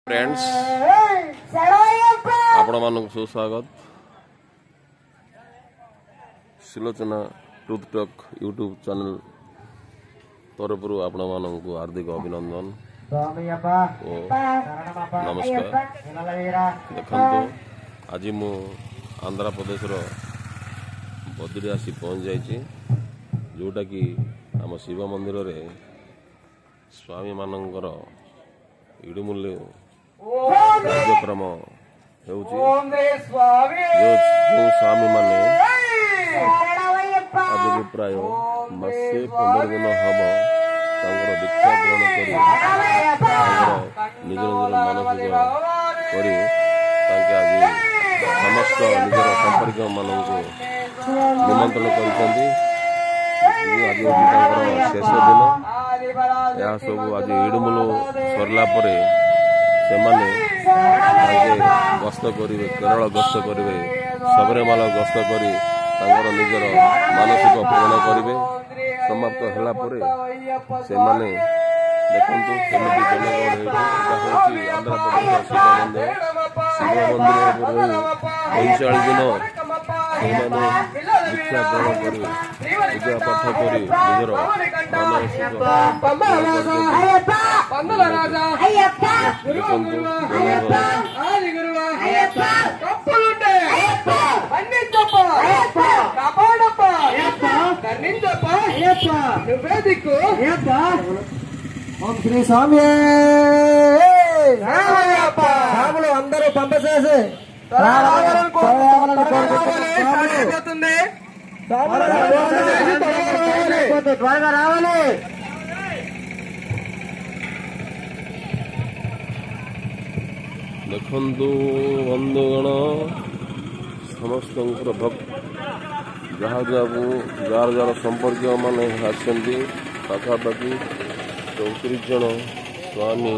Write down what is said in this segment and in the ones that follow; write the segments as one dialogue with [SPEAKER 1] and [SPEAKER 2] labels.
[SPEAKER 1] Friends आपण मानक सुस्वागत सिलोचना ट्रुथ टॉक यूट्यूब चैनल तरफ आपण मानक हार्दिक अभिनंदन नमस्कार। देखो आज मु आंध्र प्रदेश बद्री आसी पहुँच जाइए जोटा कि आम शिव मंदिर रे स्वामी मानकर इडुमूल्य कार्यक्रम जो स्वामी माने आज को प्राय मासे 15 दिन हम दीक्षा ग्रहण कर निज निजर मानसिक कर आज समस्त निजर संपर्क मान निमंत्रण कर शेष दिन यह सब आज इडुमूल सरला से गस्त करेंगे केरल गस्त करेंगे सबरीमाला गस्त कर निजर मानसिक पूर्ण करेंगे समाप्त होगापर से देखु केमी जनगण होती आंध्र प्रदेश शिव मंदिर रही 45 दिन दीक्षा ग्रहण कर पूजा पाठ कर निजर
[SPEAKER 2] ओम श्री स्वामी अंदर पंपसे త్వరగా రావాలి।
[SPEAKER 1] देखु बंधुगण समस्त भक्त जहाँ जार जार संपर्क मैंने आसती पाखापाखि 34 जन स्वामी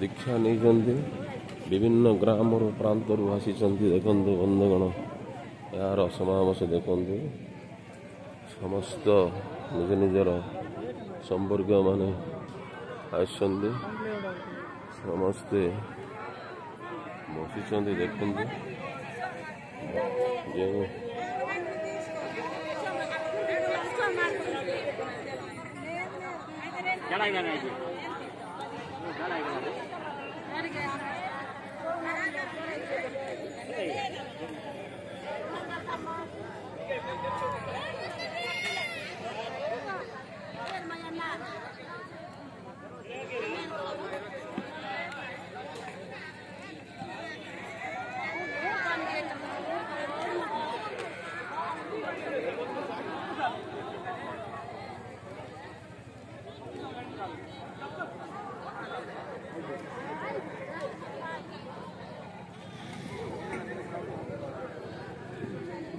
[SPEAKER 1] दीक्षा नहीं विभिन्न ग्राम प्रांत आसी देखु बंधुगण यार समावेश देखु समस्त निज निजर संपर्क माने आसते समस्ते बसी देखु जो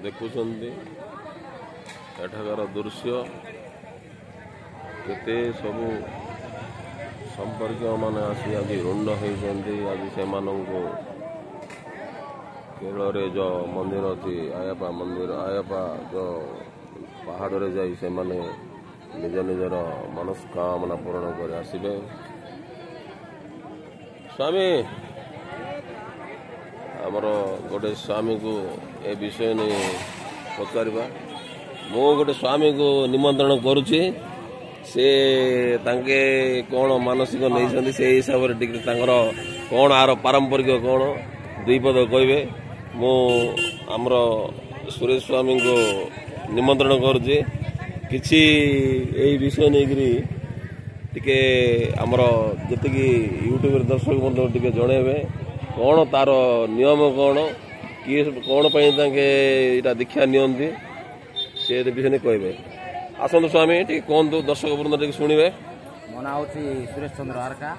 [SPEAKER 1] देखुंत एठाकार दृश्य केते सबू संपर्क मान आसी आज रुंड होती आज से केरल रे जो मंदिर अच्छी आयपा मंदिर आयपा जो पहाड़ रे जाई से माने निज निजर मनस्कामना पूर्ण कर आसबे। स्वामी आमर गोटे स्वामी को ए विषय नहीं पचार मु गोटे स्वामी को निमंत्रण करुच्ची से तांके कौन मानसिक नहीं से हिसाब से कौन आर पारंपरिक कौन दुई पद कहे मु आमर सुरेश स्वामी को निमंत्रण करुच्ची किसी यही विषय नहीं टिके आमर जी यूट्यूब दर्शक बंधु टिके जनइबे कौन तार नियम कौन किए कौन यहाँ दीक्षा नियंती से विषय कहे आसतु स्वामी टी कहतु दर्शक वृंद टे शुणे।
[SPEAKER 2] मो ना हूँ सुरेश चंद्र आरका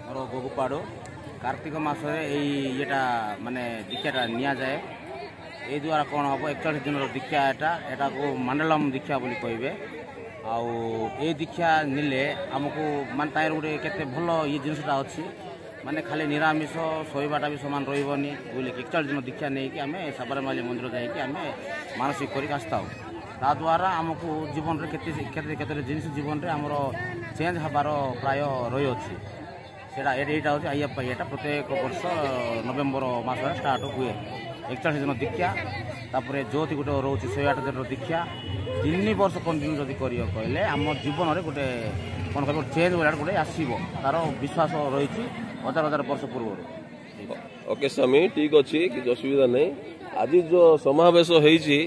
[SPEAKER 2] मोर गोगुपाड़ कार्तिक मासरे येटा माने दीक्षाटा नि जाए ये द्वारा कौन हम 41 दिन दीक्षा यहाँ को मंडलम दीक्षा बोली कहे आउ ये दीक्षा निले आमको मान तार गोटे केते भल ये जिनसटा अच्छी माने खाली निरामिष शोबाटा भी सामान रही बोले 41 दिन दीक्षा नहीं कि आम सबरीमाला मंदिर जाकि आम मानसिक कर आसता ताद्वारा आमको जीवन में केते जिन जीवन में आमर चेंज हबार प्राय रही अच्छी সেটা এইটা হচ্ছে আইয়াপ্পা ইয়েটা প্রত্যেক বর্ষ নভেম্বর মাসରେ ଷ୍ଟାର୍ଟ ହୁଏ 41 ଦିନ ଦୀକ୍ଷା ତାପରେ ଜ୍ୟୋତି ଗୋଟେ ରହୁଛି 108 ଦିନର ଦୀକ୍ଷା 3 ବର୍ଷ କଣ୍ଟିନ୍ୟୁ ଯଦି କରିବ କହିଲେ ଆମ ଜୀବନରେ ଗୋଟେ କ'ଣ କହିବ ଚେଞ୍ଜ ଭଳିଆ ଗୋଟେ ଆସିବ ତାର ବିଶ୍ୱାସ ରହିଛି ହଜାର ହଜାର ବର୍ଷ ପୂର୍ବରୁ।
[SPEAKER 1] ଓକେ ସ୍ୱାମୀ ଠିକ ଅଛି କିଛି ଅସୁବିଧା ନାହିଁ। ଆଜି ଯୋଉ ସମାବେଶ ହେଇଛି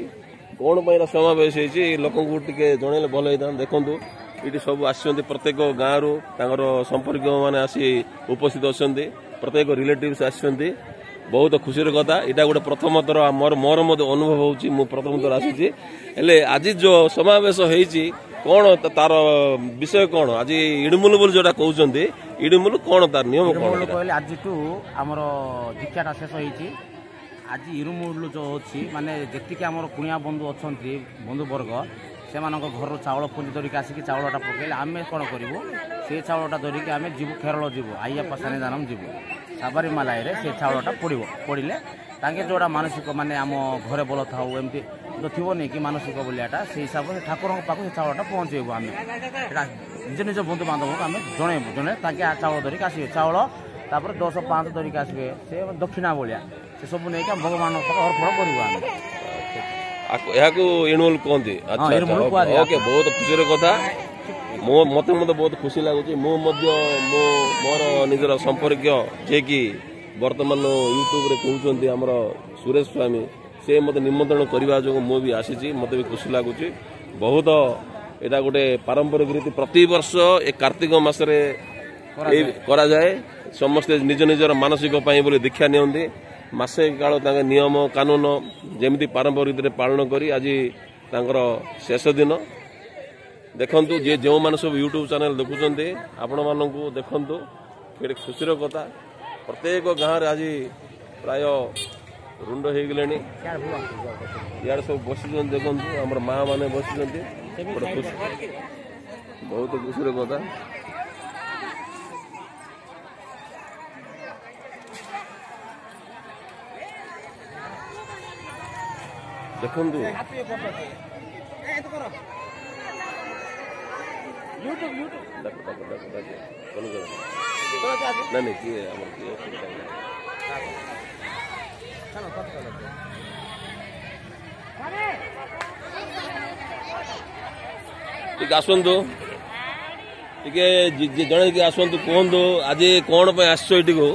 [SPEAKER 1] କଣ ପାଇଁ ସମାବେଶ ହେଇଛି ଲୋକଙ୍କୁ ଟିକେ ଜଣେଇଲେ ଭଲ ହେଇଥାନ୍ତା। ଦେଖନ୍ତୁ ଏଠି ସବୁ ଆସିଛନ୍ତି ପ୍ରତ୍ୟେକ ଗାଁରୁ ତାଙ୍କର ସମ୍ପର୍କୀୟ ମାନେ ଆସି ଉପସ୍ଥିତ ଅଛନ୍ତି ପ୍ରତ୍ୟେକ ରିଲେଟିଭ୍ସ ଆସିଛନ୍ତି ବହୁତ ଖୁସିର କଥା। ଏଇଟା ଗୋଟେ ପ୍ରଥମ ଥର ମୋର ମଧ୍ୟ ଅନୁଭବ ହେଉଛି ମୁଁ ପ୍ରଥମ ଥର ଆସିଛି। ହେଲେ ଆଜି ଯୋଉ ସମାବେଶ ହେଇଛି କଣ ତାର ବିଷୟ କଣ ଆଜି ଇଡମୁଲ ବୋଲି ଯୋଉଟା କହୁଛନ୍ତି ଇଡମୁଲ କଣ ତାର ନିୟମ କଣ
[SPEAKER 2] କହିଲେ ଆଜିଠୁ ଆମର ଦୀକ୍ଷାଟା ଶେଷ ହେଇଛି। ଆଜି ଇରୁମୁଲ ଯୋଉ ଅଛି ମାନେ ଯେତିକି ଆମର କୁଣିଆ ବନ୍ଧୁ ଅଛନ୍ତି ବନ୍ଧୁବର୍ଗ ସେମାନଙ୍କ ଘରରୁ ଚାଉଳ ପୁଞ୍ଜି ଧରିକି ଆସିକି ଚାଉଳଟା ପକେଇଲେ ଆମେ କ'ଣ କରିବୁ ସେ ଚାଉଳଟା ଧରିକି ଆମେ ଯିବୁ କେରଳ ଯିବୁ ଆଇୟାପ୍ପା ସାନିଧାନମ୍ ଯିବୁ ସାବରିମାଲାରେ ସେ ଚାଉଳଟା ପଡ଼ିଲେ ତାଙ୍କେ ଯୋଉଟା ମାନସିକ ମାନେ ଆମ ଘରେ ଭଲ ଥାଉ ଏମିତି ତ ଥିବନି କି ମାନସିକ ବୋଲିଆଟା ସେଇ ହିସାବରେ ଠାକୁରଙ୍କ ପାଖକୁ ସେ ଚାଉଳଟା ପହଞ୍ଚେଇବୁ ଆମେ ସେଟା ନିଜ ନିଜ ବନ୍ଧୁବାନ୍ଧବଙ୍କୁ ଆମେ ଜଣେଇବୁ ତାଙ୍କେ ଚାଉଳ ଧରିକି ଆସିବେ ଚାଉଳ ତାପରେ 10-5 ଧରିକି ଆସିବେ ସେ ଦକ୍ଷିଣା ଭଳିଆ ସେ ସବୁ ନେଇକି ଆମେ ଭଗବାନଙ୍କ ପାଖରେ ଅର୍ପଣ କରିବୁ ଆମେ
[SPEAKER 1] ଏହାକୁ ଇଡମୁଲ କୁହନ୍ତି। ଓକେ ବହୁତ ଖୁସିର କଥା ମତେ ମଧ୍ୟ ବହୁତ ଖୁସି ଲାଗୁଛି। ମୁଁ ମଧ୍ୟ ମୋର ନିଜର ସମ୍ପର୍କୀୟ ଯିଏକି ବର୍ତ୍ତମାନ ୟୁଟ୍ୟୁବରେ କହୁଛନ୍ତି ଆମର ସୁରେଶ ସ୍ୱାମୀ ସେ ମୋତେ ନିମନ୍ତ୍ରଣ କରିବା ଯୋଗୁଁ ମୁଁ ବି ଆସିଛି ମୋତେ ବି ଖୁସି ଲାଗୁଛି ବହୁତ। ଏଇଟା ଗୋଟେ ପାରମ୍ପରିକ ରୀତି ପ୍ରତିବର୍ଷ ଏ କାର୍ତ୍ତିକ ମାସରେ କରାଯାଏ। ସମସ୍ତେ ନିଜ ନିଜର ମାନସିକ ପାଇଁ ବୋଲି ଦୀକ୍ଷା ନିଅନ୍ତି ମାସେ କାଳ ତାଙ୍କ ନିୟମ କାନୁନ ଯେମିତି ପାରମ୍ପରିକ ରୀତିରେ ପାଳନ କରି ଆଜି ତାଙ୍କର ଶେଷ ଦିନ। ଦେଖନ୍ତୁ ଯେଉଁମାନେ ସବୁ ୟୁଟ୍ୟୁବ୍ ଚ୍ୟାନେଲ୍ ଦେଖୁଛନ୍ତି ଆପଣମାନଙ୍କୁ ଦେଖନ୍ତୁ କେତେ ଖୁସିର କଥା ପ୍ରତ୍ୟେକ ଗାଁରେ ଆଜି ପ୍ରାୟ ରୁଣ୍ଡ ହେଇଗଲେଣି ଇଆଡ଼େ ସବୁ ବସିଛନ୍ତି ଦେଖନ୍ତୁ ଆମର ମାଆ ମାନେ ବସିଛନ୍ତି ବହୁତ ଖୁସିର କଥା। ଦେଖନ୍ତୁ ନାଇଁ କିଏ ଆମର କିଏ ଟିକେ ଆସନ୍ତୁ ଟିକେ ଜଣେ ଟିକେ ଆସନ୍ତୁ କୁହନ୍ତୁ ଆଜି କଣ ପାଇଁ ଆସିଛ ଏଠିକୁ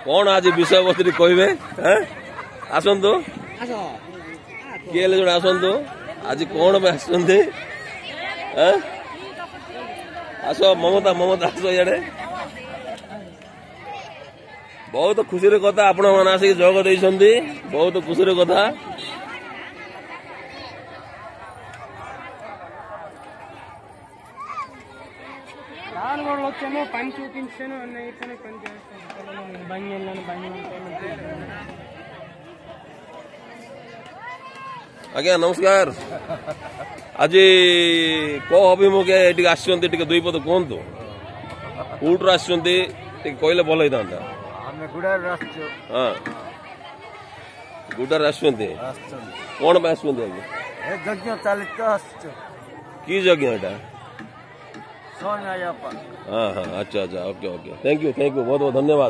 [SPEAKER 1] କଣ ଆଜି ବିଷୟବସ୍ତୁ ଟିକେ କହିବେ ଆସନ୍ତୁ କିଏ ହେଲେ ଜଣେ ଆସନ୍ତୁ ଆଜି କଣ ପାଇଁ ଆସିଛନ୍ତି ଆସ ମମତା ଆସ ଇଆଡେ ବହୁତ ଖୁସିର କଥା ଆପଣମାନେ ଆସିକି ଯୋଗ ଦେଇଛନ୍ତି ବହୁତ ଖୁସିର କଥା। ଆଜ୍ଞା ନମସ୍କାର। ଆଜି କୋ ଅଭିମୁଖେ ଟିକେ ଆସିଛନ୍ତି ଟିକେ ଦୁଇ ପଦ କୁହନ୍ତୁ କୋଉଠୁ ଆସିଛନ୍ତି ଟିକେ କହିଲେ ଭଲ ହେଇଥାନ୍ତା। ହଁ ଗୁଡାରେ ଆସୁଛନ୍ତି କଣ ପାଇଁ ଆସୁଛନ୍ତି ଆଜି
[SPEAKER 3] ଯଜ୍ଞ ଚାଲିତ ଆସୁଛୁ
[SPEAKER 1] କି ଯଜ୍ଞ ଏଇଟା
[SPEAKER 3] ଆଇୟାପ୍ପା
[SPEAKER 1] ହଁ ହଁ ଆଚ୍ଛା ଆଚ୍ଛା ଓକେ ଓକେ ଥ୍ୟାଙ୍କ ୟୁ ବହୁତ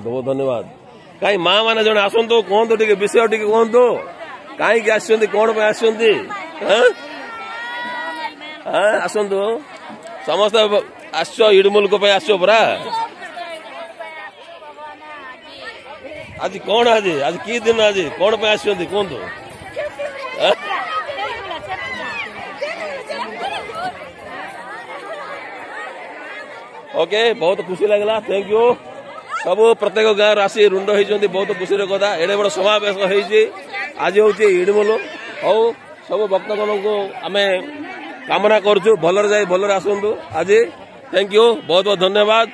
[SPEAKER 1] ବହୁତ ଧନ୍ୟବାଦ। କାହିଁ ମା ମାନେ ଜଣେ ଆସନ୍ତୁ କୁହନ୍ତୁ ଟିକେ ବିଷୟ ଟିକେ କୁହନ୍ତୁ କାହିଁକି ଆସିଛନ୍ତି କଣ ପାଇଁ ଆସିଛନ୍ତି ଆସନ୍ତୁ ସମସ୍ତେ ଆସିଛ ଇଡମୁଲକ ପାଇଁ ଆସିଛ ପରା ଆଜି କଣ ଆଜି କି ଦିନ ଆଜି କଣ ପାଇଁ ଆସିଛନ୍ତି କୁହନ୍ତୁ। ଓକେ ବହୁତ ଖୁସି ଲାଗିଲା ଥ୍ୟାଙ୍କ ୟୁ। ସବୁ ପ୍ରତ୍ୟେକ ଗାଁରେ ଆସି ରୁଣ୍ଡ ହେଇଛନ୍ତି ବହୁତ ଖୁସିର କଥା ଏଡେ ବଡ ସମାବେଶ ହେଇଛି ଆଜି ହଉଛି ଇଡମୁଲ। ହଉ ସବୁ ଭକ୍ତମାନଙ୍କୁ ଆମେ କାମନା କରୁଛୁ ଭଲରେ ଯାଇ ଭଲରେ ଆସନ୍ତୁ ଆଜି ଥ୍ୟାଙ୍କ ୟୁ ବହୁତ ବହୁତ ଧନ୍ୟବାଦ।